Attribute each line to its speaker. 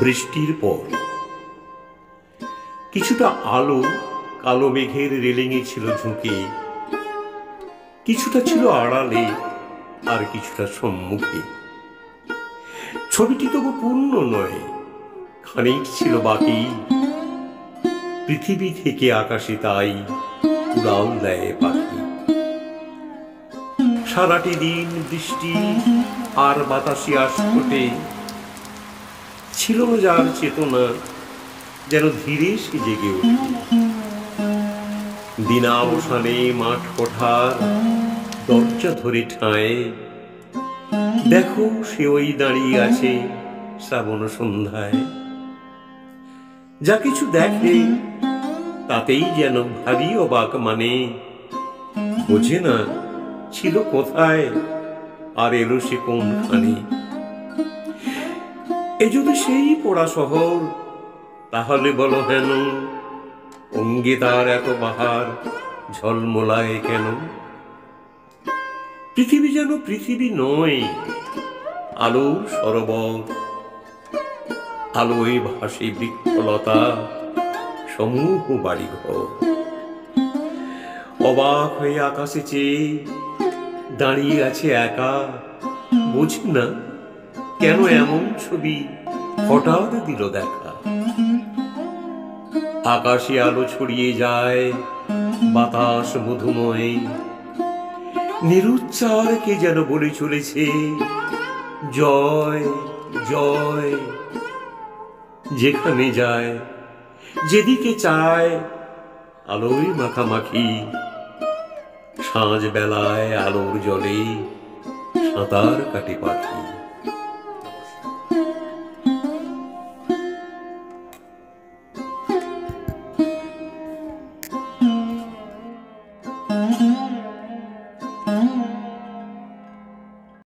Speaker 1: বৃষ্টির পর কিছুটা আলো কালো মেঘের রেলিংয়ে ছিল ঝুঁকে, কিছুটা ছিল আড়ালে, আর কিছুটা সম্মুখে। ছবিটি তবু পূর্ণ নয়, খানিক ছিল বাকি। পৃথিবী থেকে আকাশে তাই উড়াল দেয় পাখি। সারাটি দিন বৃষ্টি আর বাতাসে আস্ফোটে ছিল না যার চেতনা, যেন ধীরে সে জেগে ওঠে। দিনাবসানে মাঠ পঠার দরজা ধরে ঠায়, দেখো সে ওই দাঁড়িয়ে আছে শ্রাবণ সন্ধ্যায়। যা কিছু দেখে তাতেই যেন ভারী অবাক, মানে বোঝে না ছিল কোথায় আর এলো সে কোনখানে। এ যদি সেই পোড়া শহর, তাহলে বলো হেন অঙ্গে তার এত বাহার ঝলমলায় কেন? পৃথিবী যেন পৃথিবী নয়, আলোর সরোবর। আলোয় ভাসে বৃক্ষলতা, সমূহ বাড়িঘর। অবাক হয়ে আকাশে চেয়ে দাঁড়িয়ে আছে একা, বুঝি না কেন এমন ছবি হঠাৎ দিল দেখা। আকাশে আলো ছড়িয়ে যায়, বাতাস মধুময়, নিরুচ্চার কে যেন বলে চলেছে জয় জয়। যেখানে যায়, যেদিকে চায়, আলোয় মাখামাখি। সাঁঝ বেলায় আলোর জলে সাঁতার কাটে পাখি।